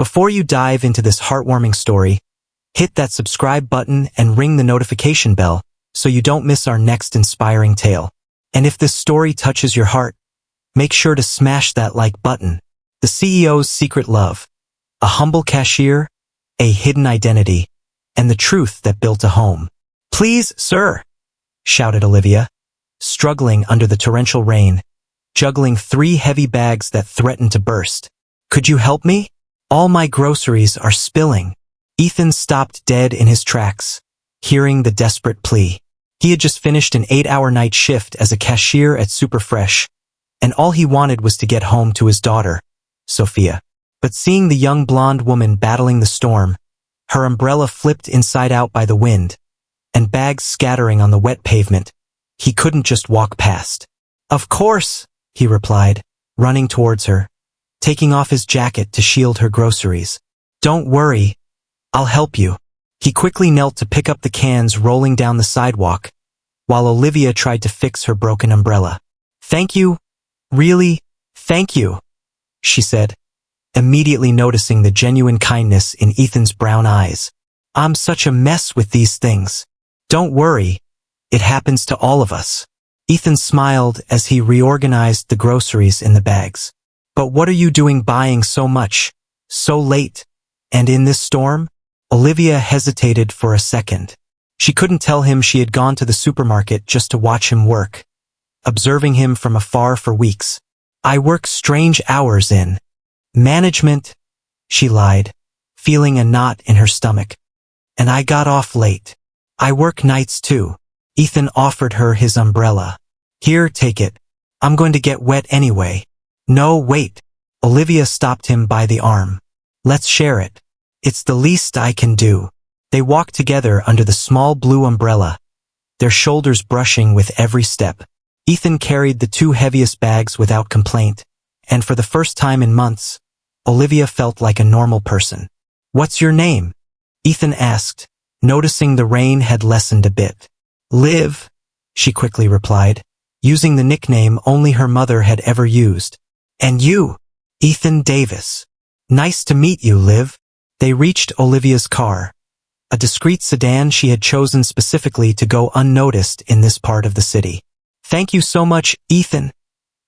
Before you dive into this heartwarming story, hit that subscribe button and ring the notification bell so you don't miss our next inspiring tale. And if this story touches your heart, make sure to smash that like button. The CEO's secret love, a humble cashier, a hidden identity, and the truth that built a home. "Please, sir," shouted Olivia, struggling under the torrential rain, juggling 3 heavy bags that threatened to burst. "Could you help me? All my groceries are spilling." Ethan stopped dead in his tracks, hearing the desperate plea. He had just finished an 8-hour night shift as a cashier at Superfresh, and all he wanted was to get home to his daughter, Sophia. But seeing the young blonde woman battling the storm, her umbrella flipped inside out by the wind, and bags scattering on the wet pavement, he couldn't just walk past. "Of course," he replied, running towards her, taking off his jacket to shield her groceries. "Don't worry, I'll help you." He quickly knelt to pick up the cans rolling down the sidewalk, while Olivia tried to fix her broken umbrella. "Thank you, really, thank you," she said, immediately noticing the genuine kindness in Ethan's brown eyes. "I'm such a mess with these things." "Don't worry, it happens to all of us." Ethan smiled as he reorganized the groceries in the bags. "But what are you doing buying so much, so late, and in this storm?" Olivia hesitated for a second. She couldn't tell him she had gone to the supermarket just to watch him work, observing him from afar for weeks. "I work strange hours in management," she lied, feeling a knot in her stomach. "And I got off late. I work nights too." Ethan offered her his umbrella. "Here, take it. I'm going to get wet anyway." "No, wait." Olivia stopped him by the arm. "Let's share it. It's the least I can do." They walked together under the small blue umbrella, their shoulders brushing with every step. Ethan carried the 2 heaviest bags without complaint, and for the first time in months, Olivia felt like a normal person. "What's your name?" Ethan asked, noticing the rain had lessened a bit. "Liv," she quickly replied, using the nickname only her mother had ever used. "And you?" "Ethan Davis." "Nice to meet you, Liv." They reached Olivia's car, a discreet sedan she had chosen specifically to go unnoticed in this part of the city. "Thank you so much, Ethan,"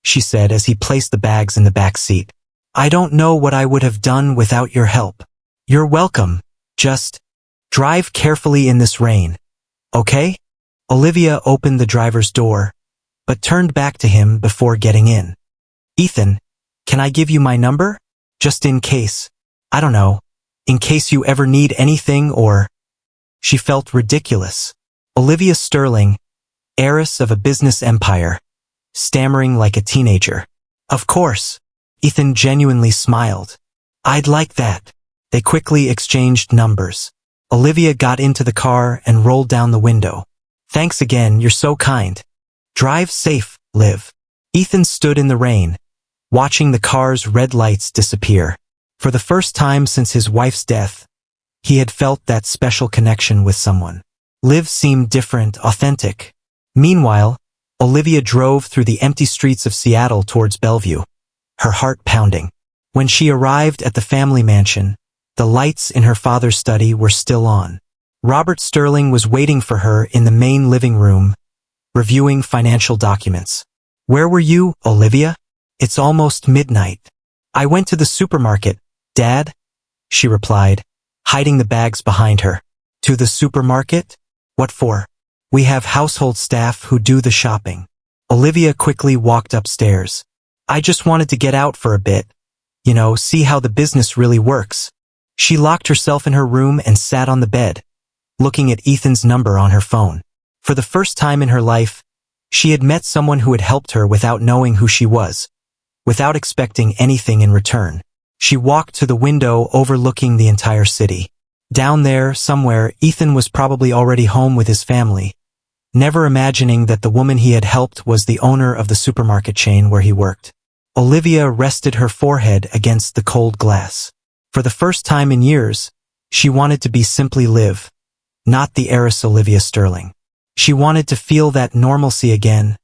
she said as he placed the bags in the back seat. "I don't know what I would have done without your help." "You're welcome. Just drive carefully in this rain, okay?" Olivia opened the driver's door, but turned back to him before getting in. "Ethan, can I give you my number? Just in case. I don't know. In case you ever need anything or—" She felt ridiculous. Olivia Sterling, heiress of a business empire, stammering like a teenager. "Of course." Ethan genuinely smiled. "I'd like that." They quickly exchanged numbers. Olivia got into the car and rolled down the window. "Thanks again, you're so kind. Drive safe, Liv." Ethan stood in the rain, watching the car's red lights disappear. For the first time since his wife's death, he had felt that special connection with someone. Liv seemed different, authentic. Meanwhile, Olivia drove through the empty streets of Seattle towards Bellevue, her heart pounding. When she arrived at the family mansion, the lights in her father's study were still on. Robert Sterling was waiting for her in the main living room, reviewing financial documents. "Where were you, Olivia? It's almost midnight." "I went to the supermarket, Dad," she replied, hiding the bags behind her. "To the supermarket? What for?" "We have household staff who do the shopping." Olivia quickly walked upstairs. "I just wanted to get out for a bit, see how the business really works." She locked herself in her room and sat on the bed, looking at Ethan's number on her phone. For the first time in her life, she had met someone who had helped her without knowing who she was, without expecting anything in return. She walked to the window overlooking the entire city. Down there, somewhere, Ethan was probably already home with his family, never imagining that the woman he had helped was the owner of the supermarket chain where he worked. Olivia rested her forehead against the cold glass. For the first time in years, she wanted to be simply Liv, not the heiress Olivia Sterling. She wanted to feel that normalcy again,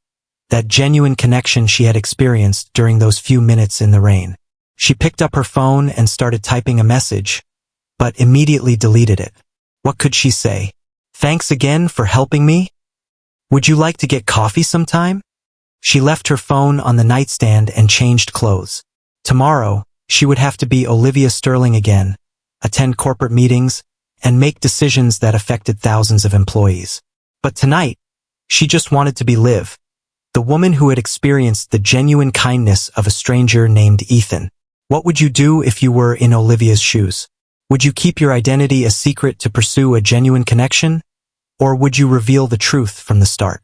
that genuine connection she had experienced during those few minutes in the rain. She picked up her phone and started typing a message, but immediately deleted it. What could she say? Thanks again for helping me? Would you like to get coffee sometime? She left her phone on the nightstand and changed clothes. Tomorrow, she would have to be Olivia Sterling again, attend corporate meetings, and make decisions that affected thousands of employees. But tonight, she just wanted to be Liv, the woman who had experienced the genuine kindness of a stranger named Ethan. What would you do if you were in Olivia's shoes? Would you keep your identity a secret to pursue a genuine connection? Or would you reveal the truth from the start?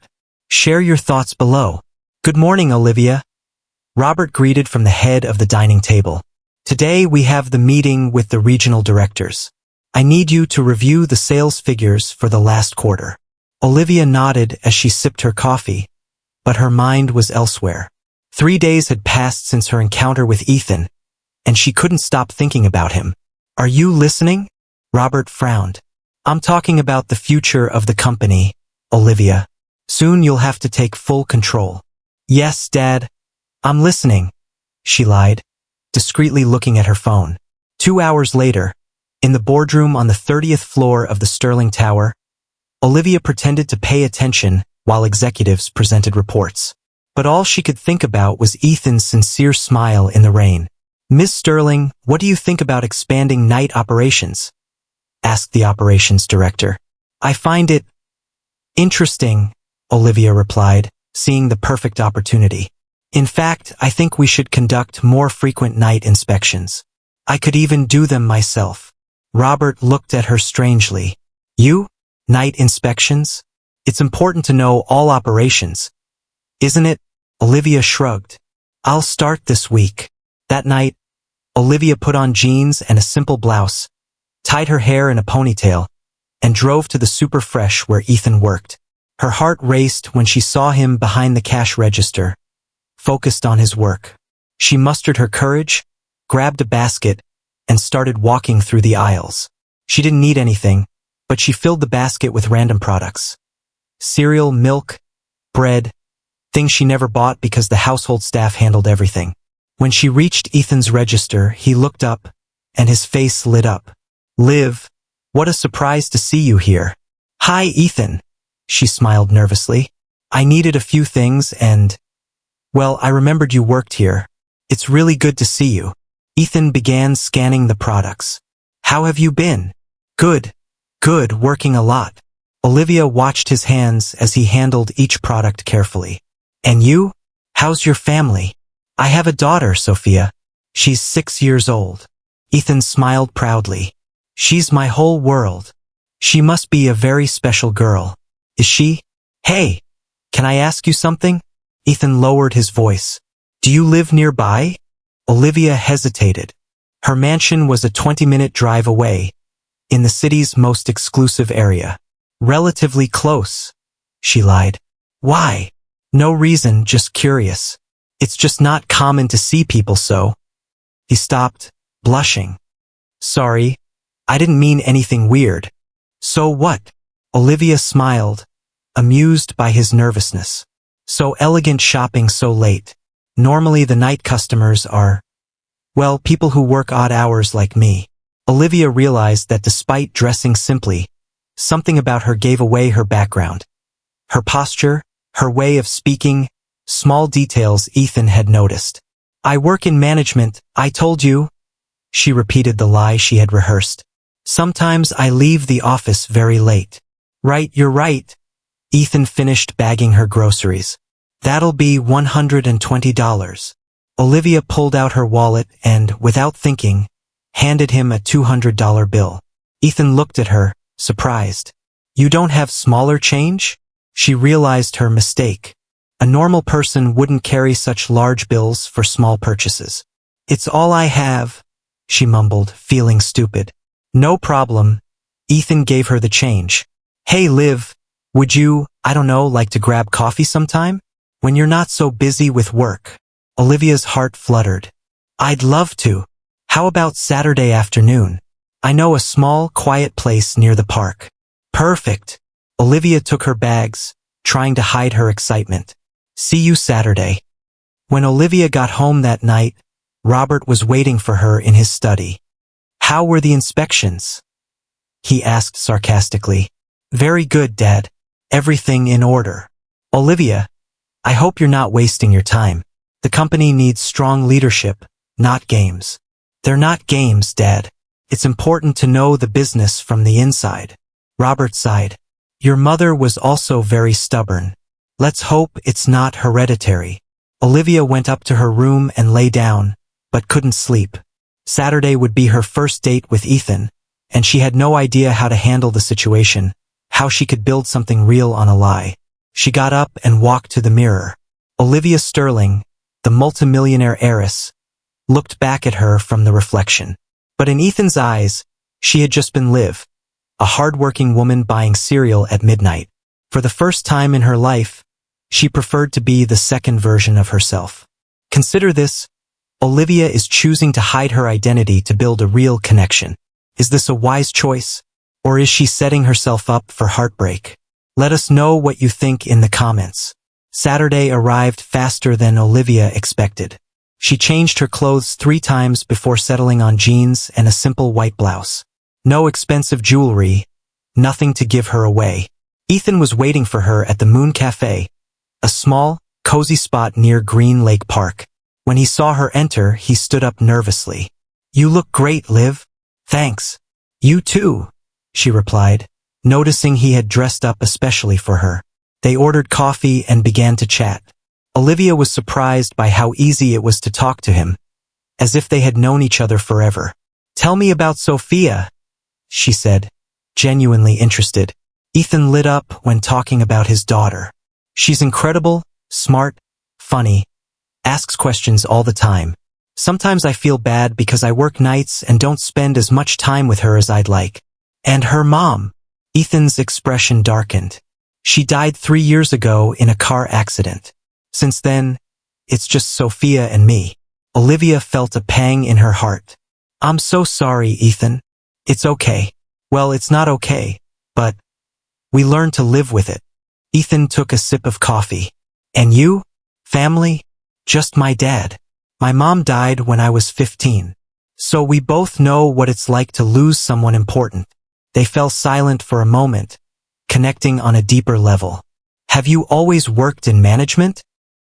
Share your thoughts below. Good morning, Olivia. Robert greeted from the head of the dining table. Today we have the meeting with the regional directors. I need you to review the sales figures for the last quarter. Olivia nodded as she sipped her coffee, but her mind was elsewhere. 3 days had passed since her encounter with Ethan, and she couldn't stop thinking about him. Are you listening? Robert frowned. I'm talking about the future of the company, Olivia. Soon you'll have to take full control. Yes, Dad. I'm listening, she lied, discreetly looking at her phone. 2 hours later, in the boardroom on the 30th floor of the Sterling Tower, Olivia pretended to pay attention while executives presented reports. But all she could think about was Ethan's sincere smile in the rain. Miss Sterling, what do you think about expanding night operations? Asked the operations director. I find it interesting, Olivia replied, seeing the perfect opportunity. In fact, I think we should conduct more frequent night inspections. I could even do them myself. Robert looked at her strangely. You? Night inspections? It's important to know all operations, isn't it? Olivia shrugged. I'll start this week. That night, Olivia put on jeans and a simple blouse, tied her hair in a ponytail, and drove to the Super Fresh where Ethan worked. Her heart raced when she saw him behind the cash register, focused on his work. She mustered her courage, grabbed a basket, and started walking through the aisles. She didn't need anything, but she filled the basket with random products. Cereal, milk, bread, things she never bought because the household staff handled everything. When she reached Ethan's register, he looked up, and his face lit up. Liv, what a surprise to see you here. Hi, Ethan. She smiled nervously. I needed a few things and, well, I remembered you worked here. It's really good to see you. Ethan began scanning the products. How have you been? Good, working a lot. Olivia watched his hands as he handled each product carefully. And you? How's your family? I have a daughter, Sophia. She's 6 years old. Ethan smiled proudly. She's my whole world. She must be a very special girl. Is she? Hey, can I ask you something? Ethan lowered his voice. Do you live nearby? Olivia hesitated. Her mansion was a 20-minute drive away, in the city's most exclusive area. Relatively close, she lied. Why? No reason, just curious. It's just not common to see people so. He stopped, blushing. Sorry, I didn't mean anything weird. So what? Olivia smiled, amused by his nervousness. So elegant shopping so late. Normally the night customers are, well, people who work odd hours like me. Olivia realized that despite dressing simply, something about her gave away her background. Her posture, her way of speaking, small details Ethan had noticed. I work in management, I told you. She repeated the lie she had rehearsed. Sometimes I leave the office very late. Right, you're right. Ethan finished bagging her groceries. That'll be $120. Olivia pulled out her wallet and, without thinking, handed him a $200 bill. Ethan looked at her, surprised. You don't have smaller change? She realized her mistake. A normal person wouldn't carry such large bills for small purchases. It's all I have, she mumbled, feeling stupid. No problem. Ethan gave her the change. Hey, Liv, would you, I don't know, like to grab coffee sometime? When you're not so busy with work. Olivia's heart fluttered. I'd love to. How about Saturday afternoon? I know a small, quiet place near the park. Perfect. Olivia took her bags, trying to hide her excitement. See you Saturday. When Olivia got home that night, Robert was waiting for her in his study. "How were the inspections?" he asked sarcastically. "Very good, Dad. Everything in order." "Olivia, I hope you're not wasting your time. The company needs strong leadership, not games." "They're not games, Dad. It's important to know the business from the inside." Robert sighed. "Your mother was also very stubborn. Let's hope it's not hereditary." Olivia went up to her room and lay down, but couldn't sleep. Saturday would be her first date with Ethan, and she had no idea how to handle the situation, how she could build something real on a lie. She got up and walked to the mirror. Olivia Sterling, the multimillionaire heiress, looked back at her from the reflection. But in Ethan's eyes, she had just been Liv, a hard-working woman buying cereal at midnight. For the first time in her life, she preferred to be the second version of herself. Consider this: Olivia is choosing to hide her identity to build a real connection. Is this a wise choice, or is she setting herself up for heartbreak? Let us know what you think in the comments. Saturday arrived faster than Olivia expected. She changed her clothes 3 times before settling on jeans and a simple white blouse. No expensive jewelry, nothing to give her away. Ethan was waiting for her at the Moon Cafe, a small, cozy spot near Green Lake Park. When he saw her enter, he stood up nervously. "You look great, Liv." "Thanks. You too," she replied, noticing he had dressed up especially for her. They ordered coffee and began to chat. Olivia was surprised by how easy it was to talk to him, as if they had known each other forever. "Tell me about Sophia," she said, genuinely interested. Ethan lit up when talking about his daughter. "She's incredible, smart, funny, asks questions all the time. Sometimes I feel bad because I work nights and don't spend as much time with her as I'd like. And her mom." Ethan's expression darkened. "She died 3 years ago in a car accident. Since then, it's just Sophia and me." Olivia felt a pang in her heart. "I'm so sorry, Ethan." "It's okay." "Well, it's not okay, but we learned to live with it." Ethan took a sip of coffee. "And you? Family?" "Just my dad. My mom died when I was 15. So we both know what it's like to lose someone important." They fell silent for a moment, connecting on a deeper level. "Have you always worked in management?"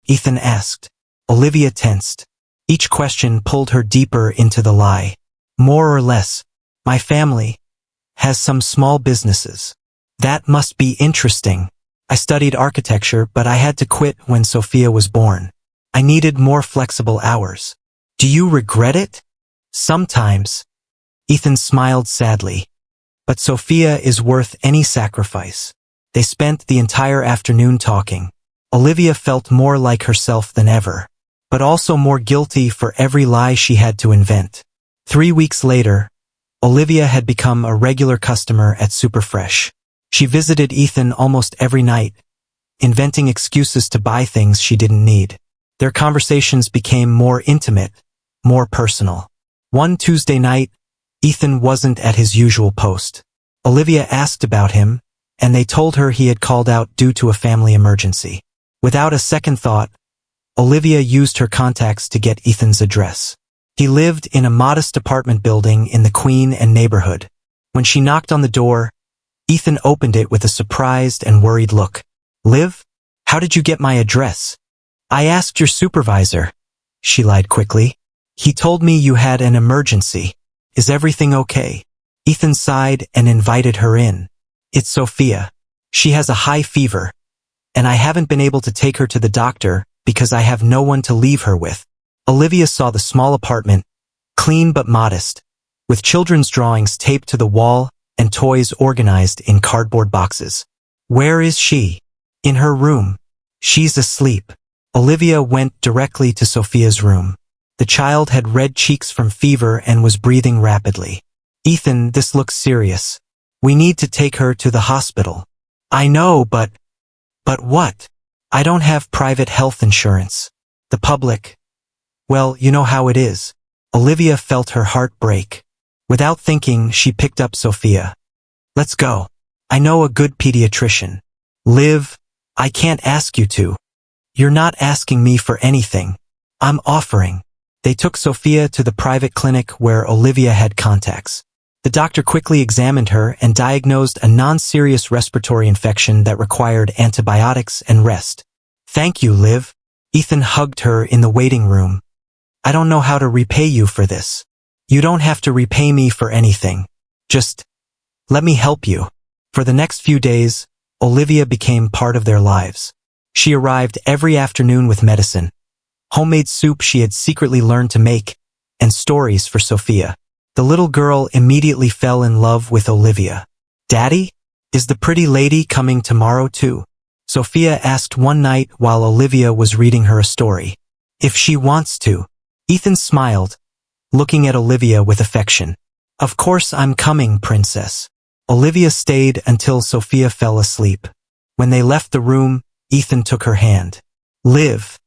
Ethan asked. Olivia tensed. Each question pulled her deeper into the lie. "More or less. My family has some small businesses." "That must be interesting." "I studied architecture, but I had to quit when Sophia was born. I needed more flexible hours." "Do you regret it?" "Sometimes." Ethan smiled sadly. "But Sophia is worth any sacrifice." They spent the entire afternoon talking. Olivia felt more like herself than ever, but also more guilty for every lie she had to invent. 3 weeks later, Olivia had become a regular customer at Superfresh. She visited Ethan almost every night, inventing excuses to buy things she didn't need. Their conversations became more intimate, more personal. One Tuesday night, Ethan wasn't at his usual post. Olivia asked about him, and they told her he had called out due to a family emergency. Without a second thought, Olivia used her contacts to get Ethan's address. He lived in a modest apartment building in the Queen and neighborhood. When she knocked on the door, Ethan opened it with a surprised and worried look. "Liv, how did you get my address?" "I asked your supervisor," she lied quickly. "He told me you had an emergency. Is everything okay?" Ethan sighed and invited her in. "It's Sophia. She has a high fever, and I haven't been able to take her to the doctor because I have no one to leave her with." Olivia saw the small apartment, clean but modest, with children's drawings taped to the wall and toys organized in cardboard boxes. "Where is she?" "In her room. She's asleep." Olivia went directly to Sophia's room. The child had red cheeks from fever and was breathing rapidly. "Ethan, this looks serious. We need to take her to the hospital." "I know, but..." "But what?" "I don't have private health insurance. The public... well, you know how it is." Olivia felt her heart break. Without thinking, she picked up Sophia. "Let's go. I know a good pediatrician." "Liv, I can't ask you to." "You're not asking me for anything. I'm offering." They took Sophia to the private clinic where Olivia had contacts. The doctor quickly examined her and diagnosed a non-serious respiratory infection that required antibiotics and rest. "Thank you, Liv." Ethan hugged her in the waiting room. "I don't know how to repay you for this." "You don't have to repay me for anything. Just let me help you." For the next few days, Olivia became part of their lives. She arrived every afternoon with medicine, homemade soup she had secretly learned to make, and stories for Sophia. The little girl immediately fell in love with Olivia. "Daddy, is the pretty lady coming tomorrow too?" Sophia asked one night while Olivia was reading her a story. "If she wants to." Ethan smiled, looking at Olivia with affection. "Of course I'm coming, princess." Olivia stayed until Sophia fell asleep. When they left the room, Ethan took her hand. "Liv,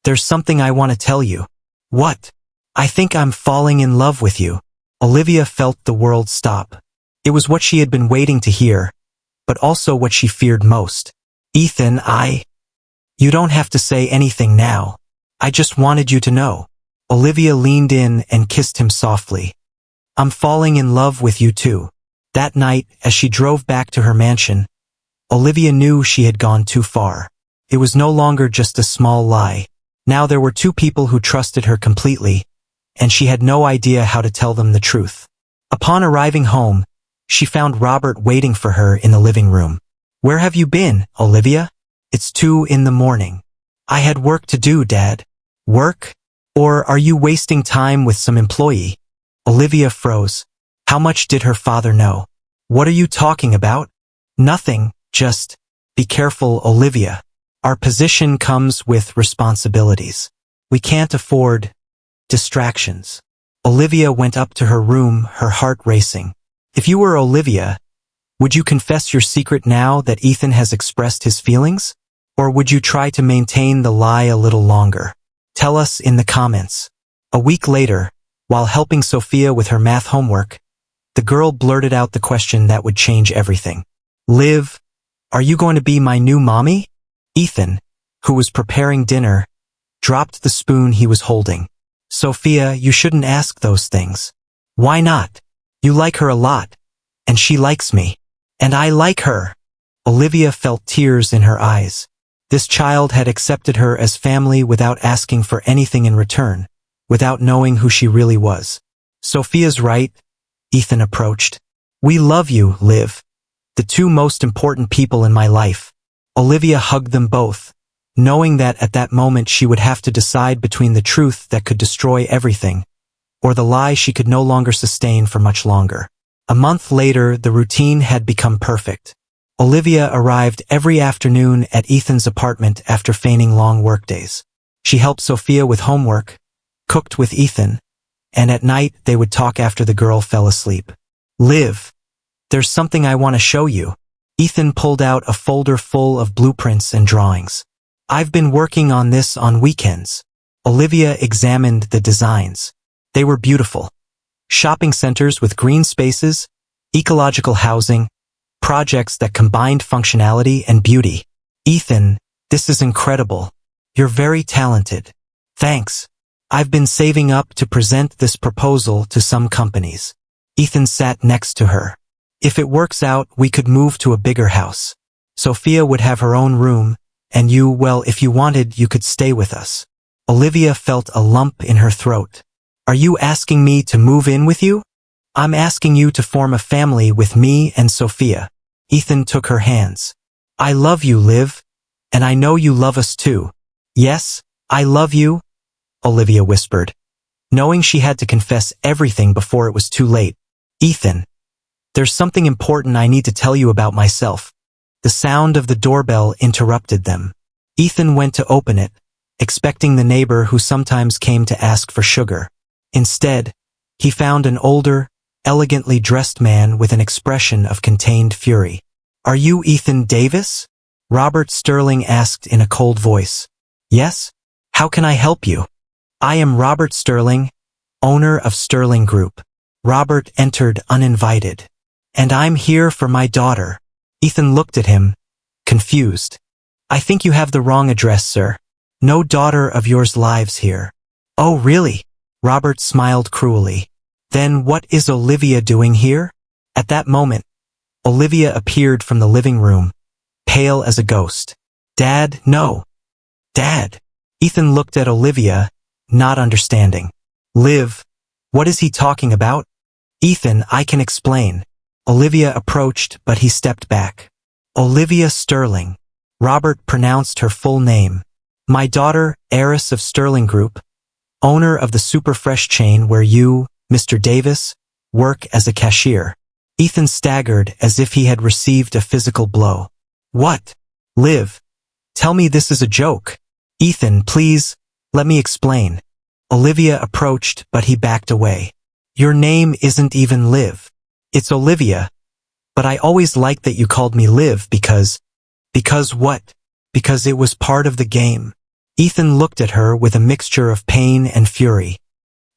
there's something I want to tell you." "What?" "I think I'm falling in love with you." Olivia felt the world stop. It was what she had been waiting to hear, but also what she feared most. "Ethan, You don't have to say anything now. I just wanted you to know." Olivia leaned in and kissed him softly. "I'm falling in love with you too." That night, as she drove back to her mansion, Olivia knew she had gone too far. It was no longer just a small lie. Now there were two people who trusted her completely, and she had no idea how to tell them the truth. Upon arriving home, she found Robert waiting for her in the living room. "Where have you been, Olivia? It's 2 in the morning. "I had work to do, Dad." "Work? Or are you wasting time with some employee?" Olivia froze. How much did her father know? "What are you talking about?" "Nothing, just be careful, Olivia. Our position comes with responsibilities. We can't afford distractions." Olivia went up to her room, her heart racing. If you were Olivia, would you confess your secret now that Ethan has expressed his feelings? Or would you try to maintain the lie a little longer? Tell us in the comments. A week later, while helping Sophia with her math homework, the girl blurted out the question that would change everything. "Liv, are you going to be my new mommy?" Ethan, who was preparing dinner, dropped the spoon he was holding. "Sophia, you shouldn't ask those things." "Why not? You like her a lot, and she likes me. And I like her." Olivia felt tears in her eyes. This child had accepted her as family without asking for anything in return, without knowing who she really was. "Sophia's right," Ethan approached. "We love you, Liv. The two most important people in my life." Olivia hugged them both, knowing that at that moment she would have to decide between the truth that could destroy everything, or the lie she could no longer sustain for much longer. A month later, the routine had become perfect. Olivia arrived every afternoon at Ethan's apartment after feigning long workdays. She helped Sophia with homework, cooked with Ethan, and at night they would talk after the girl fell asleep. "Liv, there's something I want to show you." Ethan pulled out a folder full of blueprints and drawings. "I've been working on this on weekends." Olivia examined the designs. They were beautiful. Shopping centers with green spaces, ecological housing, projects that combined functionality and beauty. "Ethan, this is incredible. You're very talented." "Thanks. I've been saving up to present this proposal to some companies." Ethan sat next to her. "If it works out, we could move to a bigger house. Sophia would have her own room, and you, well, if you wanted, you could stay with us." Olivia felt a lump in her throat. "Are you asking me to move in with you?" "I'm asking you to form a family with me and Sophia." Ethan took her hands. "I love you, Liv, and I know you love us too." "Yes, I love you," Olivia whispered, knowing she had to confess everything before it was too late. "Ethan, there's something important I need to tell you about myself." The sound of the doorbell interrupted them. Ethan went to open it, expecting the neighbor who sometimes came to ask for sugar. Instead, he found an older, elegantly dressed man with an expression of contained fury. "Are you Ethan Davis?" Robert Sterling asked in a cold voice. "Yes? How can I help you?" "I am Robert Sterling, owner of Sterling Group." Robert entered uninvited. "And I'm here for my daughter." Ethan looked at him, confused. "I think you have the wrong address, sir. No daughter of yours lives here." "Oh, really?" Robert smiled cruelly. Then what is Olivia doing here? At that moment, Olivia appeared from the living room, pale as a ghost. Dad, no. Dad. Ethan looked at Olivia, not understanding. Liv, what is he talking about? Ethan, I can explain. Olivia approached, but he stepped back. Olivia Sterling. Robert pronounced her full name. My daughter, heiress of Sterling Group, owner of the Superfresh chain where you, Mr. Davis, work as a cashier. Ethan staggered as if he had received a physical blow. What? Liv, tell me this is a joke. Ethan, please, let me explain. Olivia approached, but he backed away. Your name isn't even Liv. It's Olivia. But I always liked that you called me Liv because what? Because it was part of the game. Ethan looked at her with a mixture of pain and fury.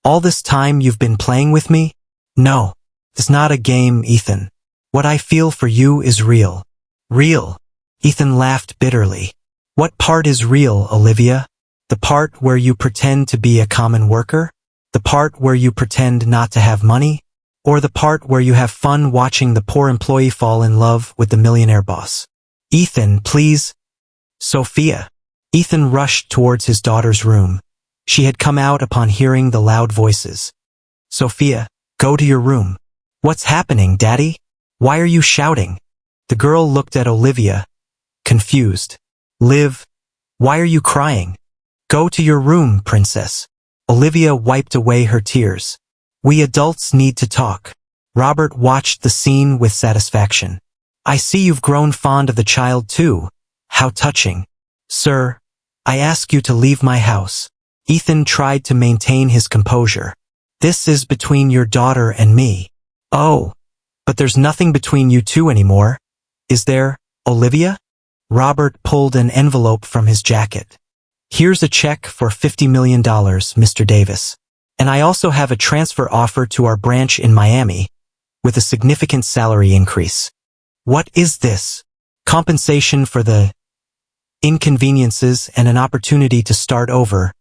All this time you've been playing with me? No. It's not a game, Ethan. What I feel for you is real. Real. Ethan laughed bitterly. What part is real, Olivia? The part where you pretend to be a common worker? The part where you pretend not to have money? Or the part where you have fun watching the poor employee fall in love with the millionaire boss? Ethan, please. Sophia. Ethan rushed towards his daughter's room. She had come out upon hearing the loud voices. Sophia, go to your room. What's happening, Daddy? Why are you shouting? The girl looked at Olivia, confused. Liv, why are you crying? Go to your room, princess. Olivia wiped away her tears. We adults need to talk. Robert watched the scene with satisfaction. I see you've grown fond of the child too. How touching. Sir, I ask you to leave my house. Ethan tried to maintain his composure. This is between your daughter and me. Oh, but there's nothing between you two anymore. Is there, Olivia? Robert pulled an envelope from his jacket. Here's a check for $50 million, Mr. Davis. And I also have a transfer offer to our branch in Miami, with a significant salary increase. What is this? Compensation for the inconveniences and an opportunity to start over,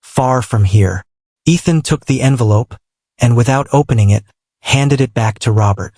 far from here. Ethan took the envelope, and without opening it, handed it back to Robert.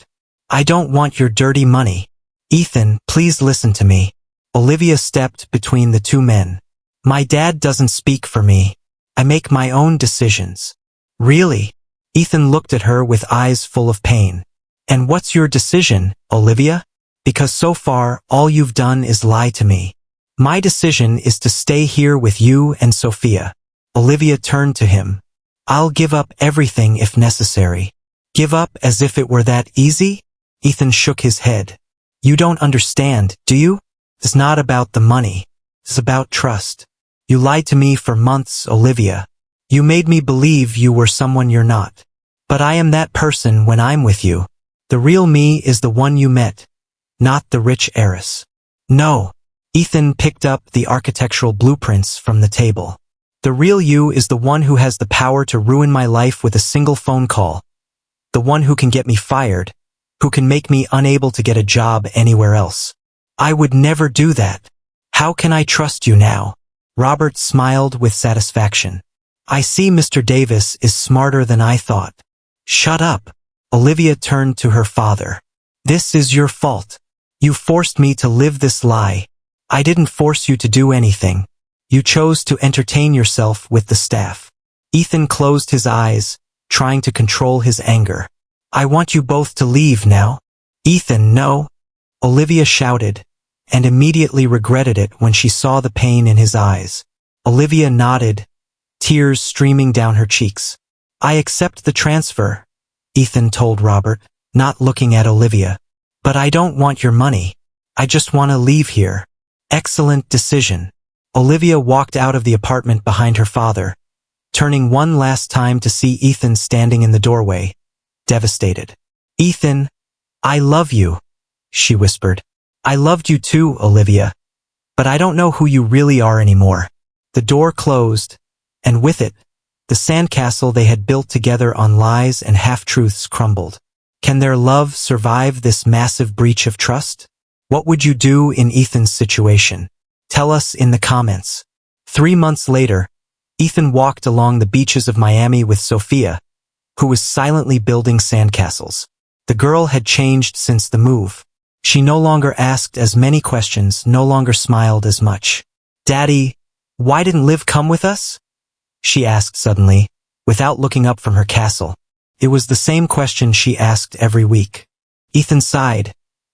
I don't want your dirty money. Ethan, please listen to me. Olivia stepped between the two men. My dad doesn't speak for me. I make my own decisions. Really? Ethan looked at her with eyes full of pain. And what's your decision, Olivia? Because so far, all you've done is lie to me. My decision is to stay here with you and Sophia. Olivia turned to him. I'll give up everything if necessary. Give up as if it were that easy? Ethan shook his head. You don't understand, do you? It's not about the money. It's about trust. You lied to me for months, Olivia. You made me believe you were someone you're not. But I am that person when I'm with you. The real me is the one you met, not the rich heiress. No. Ethan picked up the architectural blueprints from the table. The real you is the one who has the power to ruin my life with a single phone call. The one who can get me fired, who can make me unable to get a job anywhere else. I would never do that. How can I trust you now? Robert smiled with satisfaction. I see Mr. Davis is smarter than I thought. Shut up. Olivia turned to her father. This is your fault. You forced me to live this lie. I didn't force you to do anything. You chose to entertain yourself with the staff. Ethan closed his eyes, trying to control his anger. I want you both to leave now. Ethan, no. Olivia shouted, and immediately regretted it when she saw the pain in his eyes. Olivia nodded, tears streaming down her cheeks. I accept the transfer, Ethan told Robert, not looking at Olivia. But I don't want your money. I just want to leave here. Excellent decision. Olivia walked out of the apartment behind her father, turning one last time to see Ethan standing in the doorway, devastated. Ethan, I love you, she whispered. I loved you too, Olivia. But I don't know who you really are anymore. The door closed, and with it, the sandcastle they had built together on lies and half-truths crumbled. Can their love survive this massive breach of trust? What would you do in Ethan's situation? Tell us in the comments. 3 months later, Ethan walked along the beaches of Miami with Sophia, who was silently building sandcastles. The girl had changed since the move. She no longer asked as many questions, no longer smiled as much. "Daddy, why didn't Liv come with us?" she asked suddenly, without looking up from her castle. It was the same question she asked every week. Ethan sighed,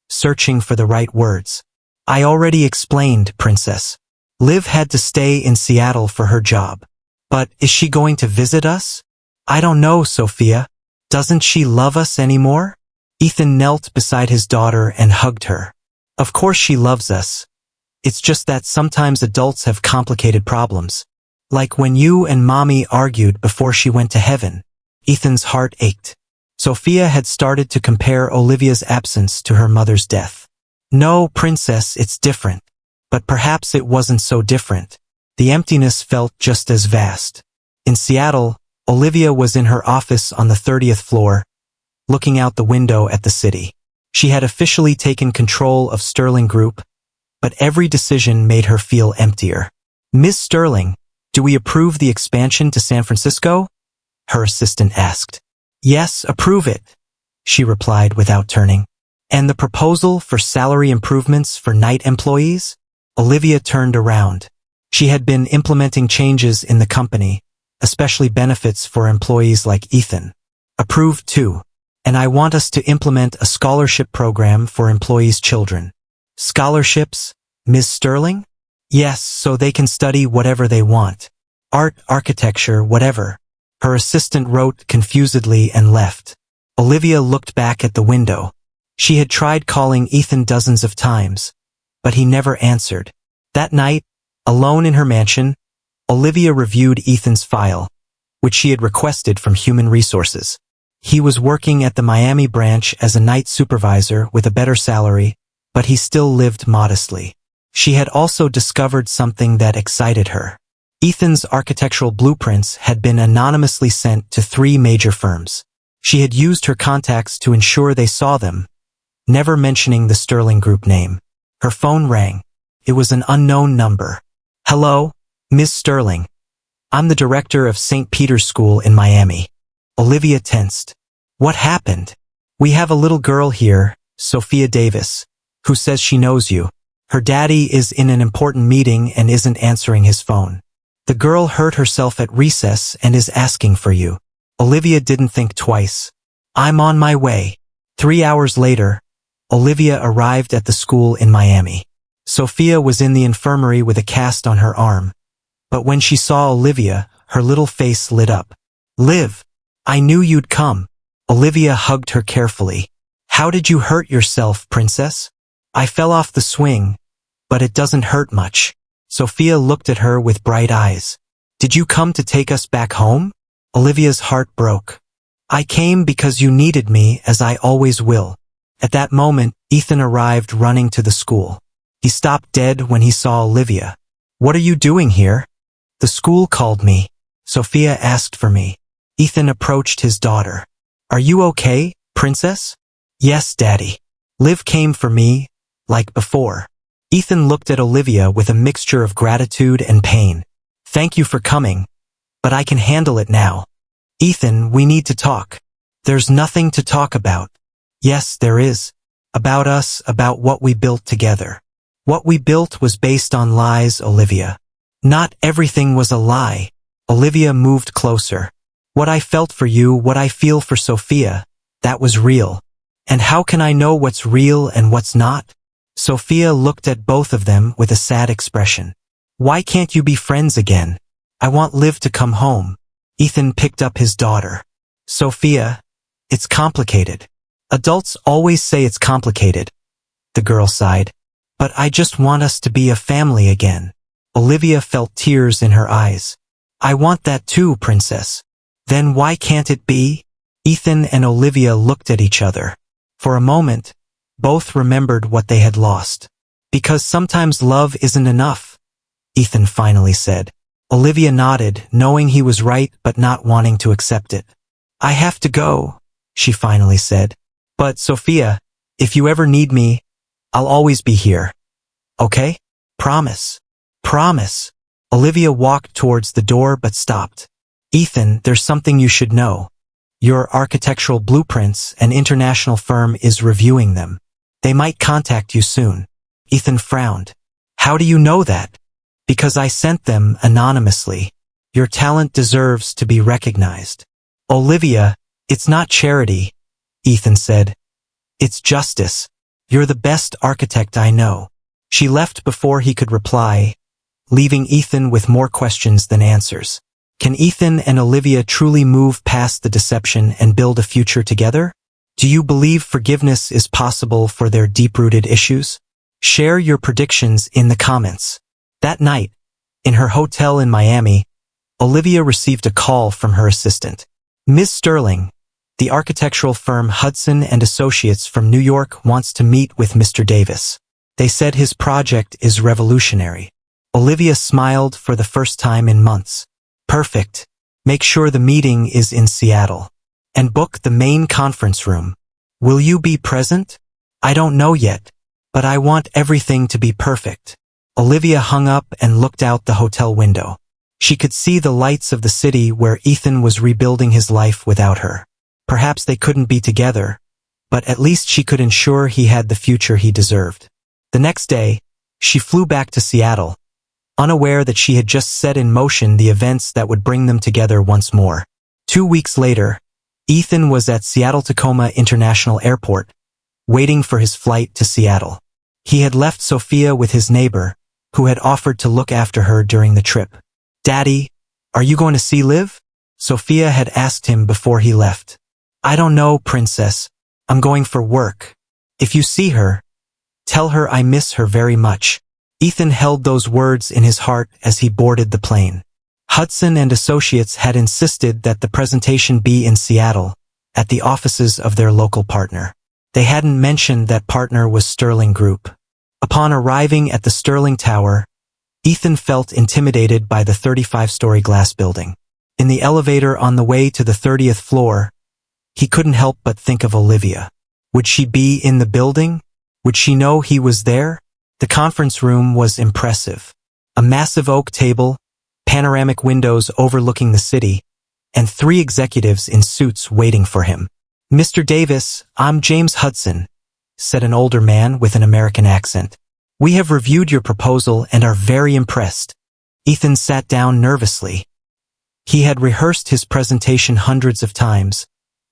searching for the right words. "I already explained, Princess. Liv had to stay in Seattle for her job. But is she going to visit us?" "I don't know, Sophia. Doesn't she love us anymore?" Ethan knelt beside his daughter and hugged her. "Of course she loves us. It's just that sometimes adults have complicated problems. Like when you and Mommy argued before she went to heaven." Ethan's heart ached. Sophia had started to compare Olivia's absence to her mother's death. "No, Princess, it's different." But perhaps it wasn't so different. The emptiness felt just as vast. In Seattle, Olivia was in her office on the 30th floor, looking out the window at the city. She had officially taken control of Sterling Group, but every decision made her feel emptier. "Ms. Sterling, do we approve the expansion to San Francisco?" her assistant asked. "Yes, approve it," she replied without turning. "And the proposal for salary improvements for night employees?" Olivia turned around. She had been implementing changes in the company, especially benefits for employees like Ethan. "Approved too. And I want us to implement a scholarship program for employees' children." "Scholarships, Ms. Sterling?" "Yes, so they can study whatever they want. Art, architecture, whatever." Her assistant wrote confusedly and left. Olivia looked back at the window. She had tried calling Ethan dozens of times, but he never answered. That night, alone in her mansion, Olivia reviewed Ethan's file, which she had requested from Human Resources. He was working at the Miami branch as a night supervisor with a better salary, but he still lived modestly. She had also discovered something that excited her. Ethan's architectural blueprints had been anonymously sent to 3 major firms. She had used her contacts to ensure they saw them, never mentioning the Sterling Group name. Her phone rang. It was an unknown number. "Hello, Ms. Sterling. I'm the director of St. Peter's School in Miami." Olivia tensed. "What happened?" "We have a little girl here, Sophia Davis, who says she knows you. Her daddy is in an important meeting and isn't answering his phone. The girl hurt herself at recess and is asking for you." Olivia didn't think twice. "I'm on my way." 3 hours later, Olivia arrived at the school in Miami. Sophia was in the infirmary with a cast on her arm. But when she saw Olivia, her little face lit up. "Liv, I knew you'd come." Olivia hugged her carefully. "How did you hurt yourself, Princess?" "I fell off the swing, but it doesn't hurt much." Sophia looked at her with bright eyes. "Did you come to take us back home?" Olivia's heart broke. "I came because you needed me, as I always will." At that moment, Ethan arrived running to the school. He stopped dead when he saw Olivia. "What are you doing here?" "The school called me. Sophia asked for me." Ethan approached his daughter. "Are you okay, Princess?" "Yes, Daddy. Liv came for me, like before." Ethan looked at Olivia with a mixture of gratitude and pain. "Thank you for coming, but I can handle it now." "Ethan, we need to talk." "There's nothing to talk about." "Yes, there is. About us, about what we built together." "What we built was based on lies, Olivia." "Not everything was a lie." Olivia moved closer. "What I felt for you, what I feel for Sophia, that was real. And how can I know what's real and what's not?" Sophia looked at both of them with a sad expression. "Why can't you be friends again? I want Liv to come home." Ethan picked up his daughter. "Sophia, it's complicated. Adults always say it's complicated." The girl sighed. "But I just want us to be a family again." Olivia felt tears in her eyes. "I want that too, Princess." "Then why can't it be?" Ethan and Olivia looked at each other. For a moment, both remembered what they had lost. "Because sometimes love isn't enough," Ethan finally said. Olivia nodded, knowing he was right but not wanting to accept it. "I have to go," she finally said. "But Sophia, if you ever need me, I'll always be here. Okay? Promise." "Promise." Olivia walked towards the door but stopped. Ethan, there's something you should know. Your architectural blueprints, an international firm is reviewing them. They might contact you soon. Ethan frowned. How do you know that? Because I sent them anonymously. Your talent deserves to be recognized. Olivia, it's not charity, Ethan said. It's justice. You're the best architect I know. She left before he could reply, leaving Ethan with more questions than answers. Can Ethan and Olivia truly move past the deception and build a future together? Do you believe forgiveness is possible for their deep-rooted issues? Share your predictions in the comments. That night, in her hotel in Miami, Olivia received a call from her assistant. Ms. Sterling, the architectural firm Hudson and Associates from New York wants to meet with Mr. Davis. They said his project is revolutionary. Olivia smiled for the first time in months. Perfect. Make sure the meeting is in Seattle. And book the main conference room. Will you be present? I don't know yet, but I want everything to be perfect. Olivia hung up and looked out the hotel window. She could see the lights of the city where Ethan was rebuilding his life without her. Perhaps they couldn't be together, but at least she could ensure he had the future he deserved. The next day, she flew back to Seattle, unaware that she had just set in motion the events that would bring them together once more. 2 weeks later, Ethan was at Seattle-Tacoma International Airport, waiting for his flight to Seattle. He had left Sophia with his neighbor, who had offered to look after her during the trip. Daddy, are you going to see Liv? Sophia had asked him before he left. I don't know, Princess. I'm going for work. If you see her, tell her I miss her very much. Ethan held those words in his heart as he boarded the plane. Hudson and Associates had insisted that the presentation be in Seattle, at the offices of their local partner. They hadn't mentioned that partner was Sterling Group. Upon arriving at the Sterling Tower, Ethan felt intimidated by the 35-story glass building. In the elevator on the way to the 30th floor, he couldn't help but think of Olivia. Would she be in the building? Would she know he was there? The conference room was impressive. A massive oak table, panoramic windows overlooking the city, and 3 executives in suits waiting for him. Mr. Davis, I'm James Hudson, said an older man with an American accent. We have reviewed your proposal and are very impressed. Ethan sat down nervously. He had rehearsed his presentation hundreds of times,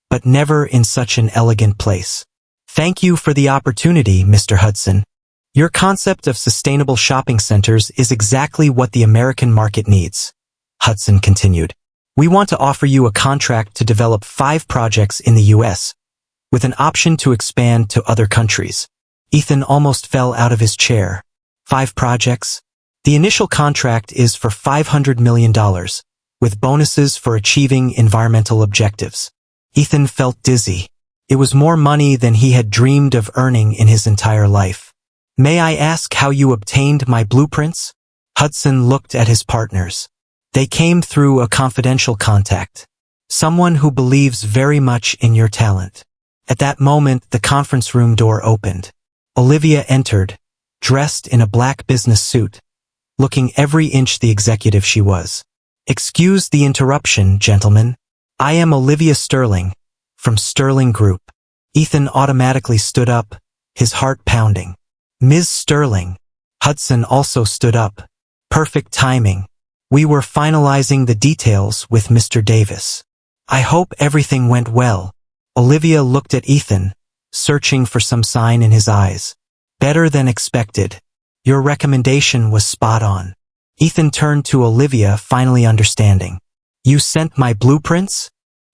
but never in such an elegant place. Thank you for the opportunity, Mr. Hudson. Your concept of sustainable shopping centers is exactly what the American market needs, Hudson continued. We want to offer you a contract to develop 5 projects in the U.S., with an option to expand to other countries. Ethan almost fell out of his chair. 5 projects? The initial contract is for $500 million, with bonuses for achieving environmental objectives. Ethan felt dizzy. It was more money than he had dreamed of earning in his entire life. May I ask how you obtained my blueprints? Hudson looked at his partners. They came through a confidential contact. Someone who believes very much in your talent. At that moment, the conference room door opened. Olivia entered, dressed in a black business suit, looking every inch the executive she was. Excuse the interruption, gentlemen. I am Olivia Sterling, from Sterling Group. Ethan automatically stood up, his heart pounding. Ms. Sterling. Hudson also stood up. Perfect timing. We were finalizing the details with Mr. Davis. I hope everything went well. Olivia looked at Ethan, searching for some sign in his eyes. Better than expected. Your recommendation was spot on. Ethan turned to Olivia, finally understanding. You sent my blueprints?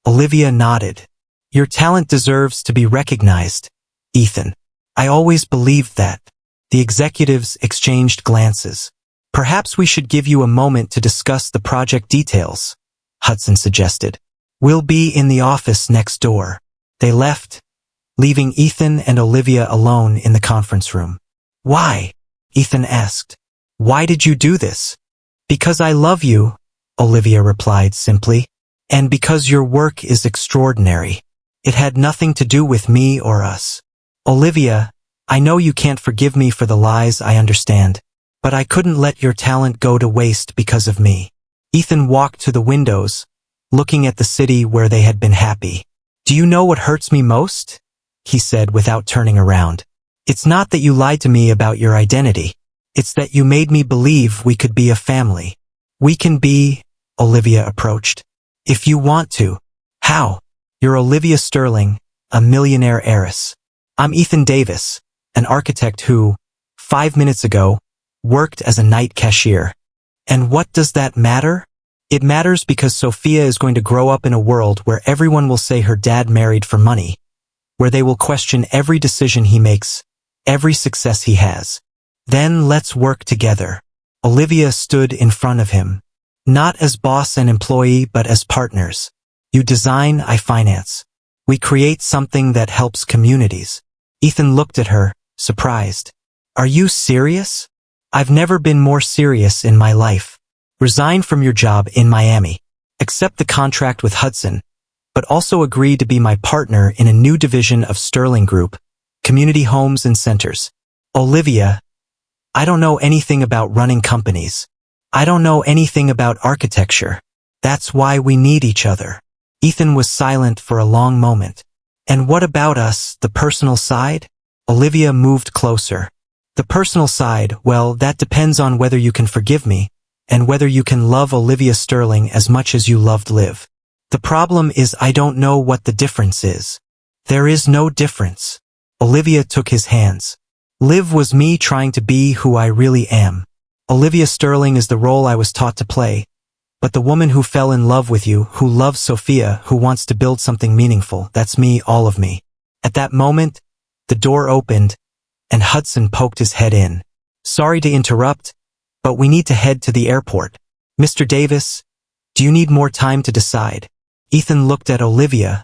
Olivia nodded. Your talent deserves to be recognized, Ethan. I always believed that. The executives exchanged glances. Perhaps we should give you a moment to discuss the project details, Hudson suggested. We'll be in the office next door. They left, leaving Ethan and Olivia alone in the conference room. Why? Ethan asked. Why did you do this? Because I love you, Olivia replied simply. And because your work is extraordinary. It had nothing to do with me or us. Olivia, I know you can't forgive me for the lies, I understand. but I couldn't let your talent go to waste because of me. Ethan walked to the windows, looking at the city where they had been happy. Do you know what hurts me most? He said without turning around. It's not that you lied to me about your identity. It's that you made me believe we could be a family. We can be, Olivia approached. If you want to. How? You're Olivia Sterling, a millionaire heiress. I'm Ethan Davis, an architect who, 5 minutes ago, worked as a night cashier. And what does that matter? It matters because Sophia is going to grow up in a world where everyone will say her dad married for money, where they will question every decision he makes, every success he has. Then let's work together. Olivia stood in front of him. Not as boss and employee, but as partners. You design, I finance. We create something that helps communities. Ethan looked at her, surprised. Are you serious? I've never been more serious in my life. Resign from your job in Miami. Accept the contract with Hudson, but also agree to be my partner in a new division of Sterling Group, Community Homes and Centers. Olivia, I don't know anything about running companies. I don't know anything about architecture. That's why we need each other. Ethan was silent for a long moment. And what about us, the personal side? Olivia moved closer. The personal side, well, that depends on whether you can forgive me, and whether you can love Olivia Sterling as much as you loved Liv. The problem is I don't know what the difference is. There is no difference. Olivia took his hands. Liv was me trying to be who I really am. Olivia Sterling is the role I was taught to play, but the woman who fell in love with you, who loves Sophia, who wants to build something meaningful, that's me, all of me. At that moment, the door opened, and Hudson poked his head in. Sorry to interrupt, but we need to head to the airport. Mr. Davis, do you need more time to decide? Ethan looked at Olivia,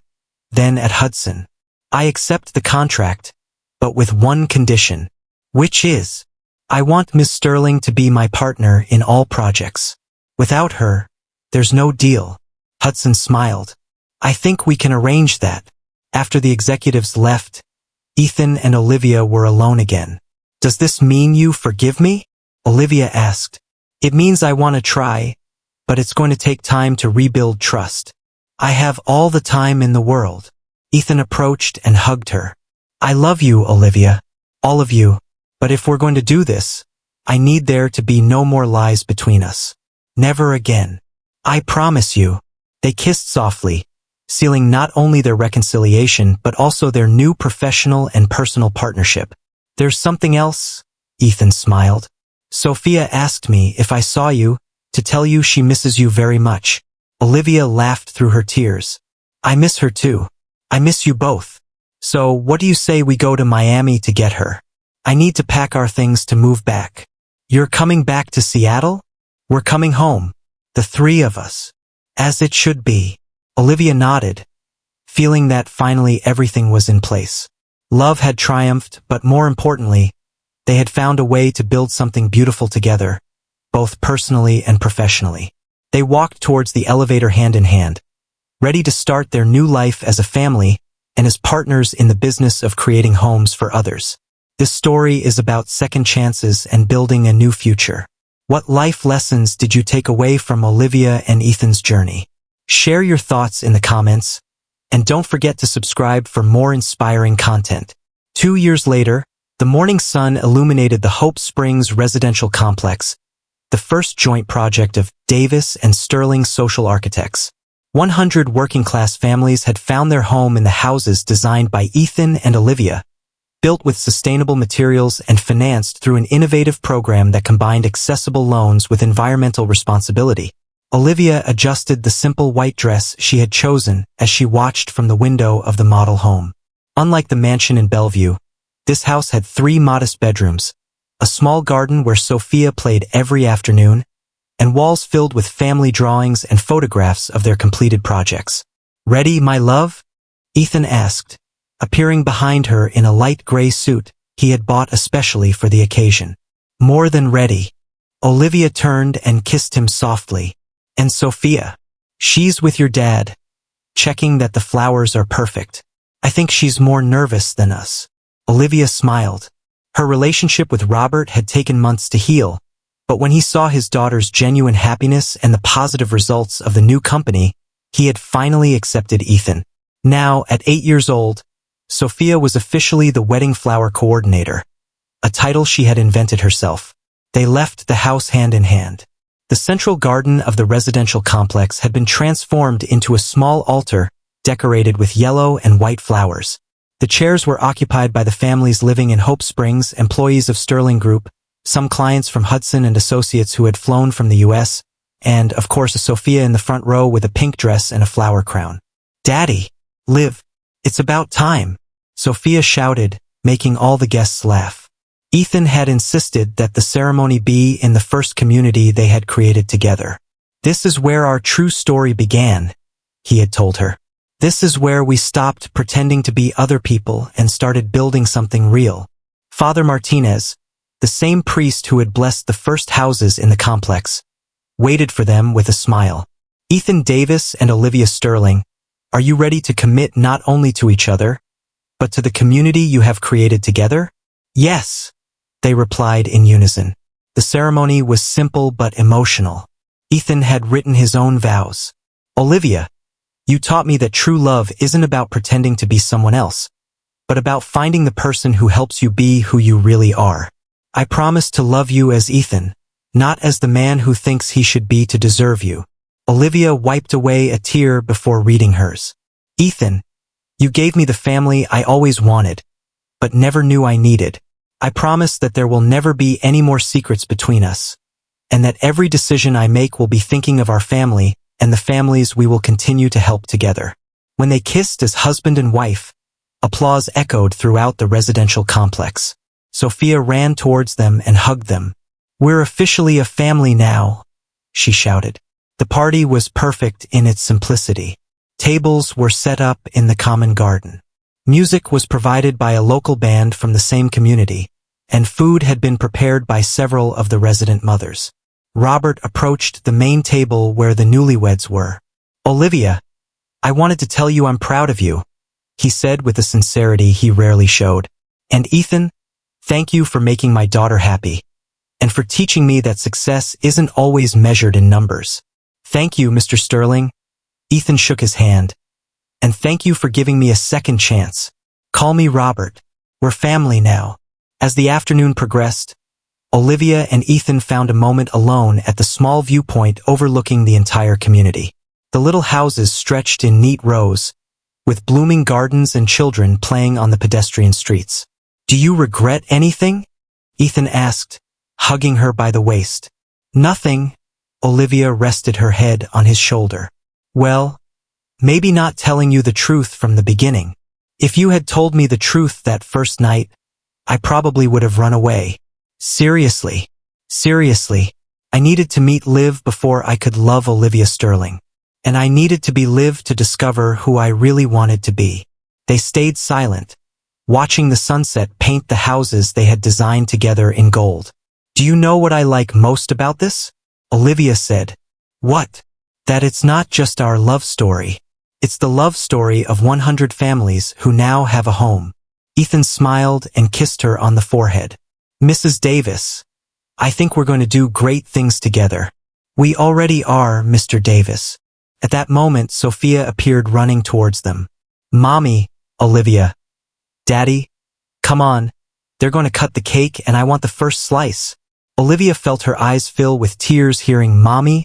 then at Hudson. I accept the contract, but with one condition. Which is, I want Ms. Sterling to be my partner in all projects. Without her, there's no deal. Hudson smiled. I think we can arrange that. After the executives left, Ethan and Olivia were alone again. Does this mean you forgive me? Olivia asked. It means I want to try, but it's going to take time to rebuild trust. I have all the time in the world. Ethan approached and hugged her. I love you, Olivia. All of you. But if we're going to do this, I need there to be no more lies between us. Never again. I promise you. They kissed softly, sealing not only their reconciliation but also their new professional and personal partnership. There's something else? Ethan smiled. Sophia asked me if I saw you, to tell you she misses you very much. Olivia laughed through her tears. I miss her too. I miss you both. So what do you say we go to Miami to get her? I need to pack our things to move back. You're coming back to Seattle? We're coming home. The three of us. As it should be. Olivia nodded, feeling that finally everything was in place. Love had triumphed, but more importantly, they had found a way to build something beautiful together, both personally and professionally. They walked towards the elevator hand in hand, ready to start their new life as a family and as partners in the business of creating homes for others. This story is about second chances and building a new future. What life lessons did you take away from Olivia and Ethan's journey? Share your thoughts in the comments, and don't forget to subscribe for more inspiring content. 2 years later, the morning sun illuminated the Hope Springs residential complex, the first joint project of Davis and Sterling Social Architects. 100 working-class families had found their home in the houses designed by Ethan and Olivia, built with sustainable materials and financed through an innovative program that combined accessible loans with environmental responsibility. Olivia adjusted the simple white dress she had chosen as she watched from the window of the model home. Unlike the mansion in Bellevue, this house had 3 modest bedrooms, a small garden where Sophia played every afternoon, and walls filled with family drawings and photographs of their completed projects. Ready, my love? Ethan asked, appearing behind her in a light gray suit he had bought especially for the occasion. More than ready. Olivia turned and kissed him softly. And Sophia? She's with your dad, checking that the flowers are perfect. I think she's more nervous than us. Olivia smiled. Her relationship with Robert had taken months to heal, But when he saw his daughter's genuine happiness and the positive results of the new company, he had finally accepted Ethan. Now, at 8 years old, Sophia was officially the wedding flower coordinator, a title she had invented herself. They left the house hand in hand. The central garden of the residential complex had been transformed into a small altar decorated with yellow and white flowers. The chairs were occupied by the families living in Hope Springs, employees of Sterling Group, some clients from Hudson and Associates who had flown from the U.S., and, of course, Sophia in the front row with a pink dress and a flower crown. "Daddy, Liv, it's about time," Sophia shouted, making all the guests laugh. Ethan had insisted that the ceremony be in the first community they had created together. "This is where our true story began," he had told her. "This is where we stopped pretending to be other people and started building something real." Father Martinez, the same priest who had blessed the first houses in the complex, waited for them with a smile. "Ethan Davis and Olivia Sterling, are you ready to commit not only to each other, but to the community you have created together?" "Yes," they replied in unison. The ceremony was simple but emotional. Ethan had written his own vows. "Olivia, you taught me that true love isn't about pretending to be someone else, but about finding the person who helps you be who you really are. I promise to love you as Ethan, not as the man who thinks he should be to deserve you." Olivia wiped away a tear before reading hers. "Ethan, you gave me the family I always wanted, but never knew I needed. I promise that there will never be any more secrets between us, and that every decision I make will be thinking of our family and the families we will continue to help together." When they kissed as husband and wife, applause echoed throughout the residential complex. Sophia ran towards them and hugged them. "We're officially a family now," she shouted. The party was perfect in its simplicity. Tables were set up in the common garden. Music was provided by a local band from the same community, and food had been prepared by several of the resident mothers. Robert approached the main table where the newlyweds were. "Olivia, I wanted to tell you I'm proud of you," he said with a sincerity he rarely showed. "And Ethan, thank you for making my daughter happy, and for teaching me that success isn't always measured in numbers." "Thank you, Mr. Sterling." Ethan shook his hand. "And thank you for giving me a second chance. Call me Robert. We're family now." As the afternoon progressed, Olivia and Ethan found a moment alone at the small viewpoint overlooking the entire community. The little houses stretched in neat rows, with blooming gardens and children playing on the pedestrian streets. "Do you regret anything?" Ethan asked, hugging her by the waist. "Nothing." Olivia rested her head on his shoulder. "Well, maybe not telling you the truth from the beginning. If you had told me the truth that first night, I probably would have run away. Seriously, I needed to meet Liv before I could love Olivia Sterling. And I needed to be Liv to discover who I really wanted to be." They stayed silent, watching the sunset paint the houses they had designed together in gold. "Do you know what I like most about this?" Olivia said. "What?" "That it's not just our love story. It's the love story of 100 families who now have a home." Ethan smiled and kissed her on the forehead. "Mrs. Davis, I think we're going to do great things together." "We already are, Mr. Davis." At that moment, Sophia appeared running towards them. "Mommy," Olivia. "Daddy, come on. They're going to cut the cake and I want the first slice." Olivia felt her eyes fill with tears hearing "Mommy,"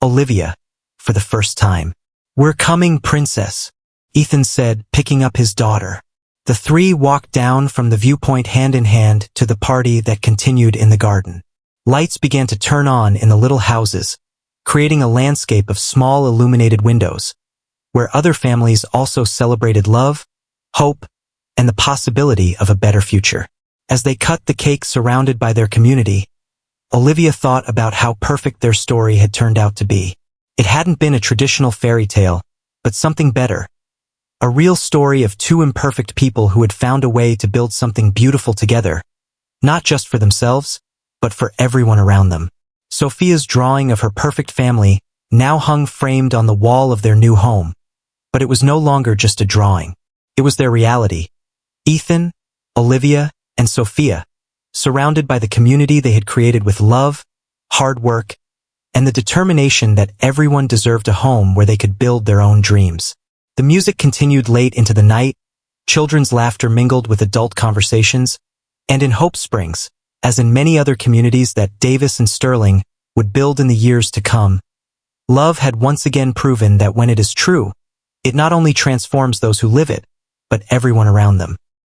Olivia, for the first time. "We're coming, princess," Ethan said, picking up his daughter. The three walked down from the viewpoint hand in hand to the party that continued in the garden. Lights began to turn on in the little houses, creating a landscape of small illuminated windows, where other families also celebrated love, hope, and the possibility of a better future. As they cut the cake surrounded by their community, Olivia thought about how perfect their story had turned out to be. It hadn't been a traditional fairy tale, but something better. A real story of two imperfect people who had found a way to build something beautiful together, not just for themselves, but for everyone around them. Sophia's drawing of her perfect family now hung framed on the wall of their new home, but it was no longer just a drawing. It was their reality. Ethan, Olivia, and Sophia, surrounded by the community they had created with love, hard work, and the determination that everyone deserved a home where they could build their own dreams. The music continued late into the night, children's laughter mingled with adult conversations, and in Hope Springs, as in many other communities that Davis and Sterling would build in the years to come, love had once again proven that when it is true, it not only transforms those who live it, but everyone around them.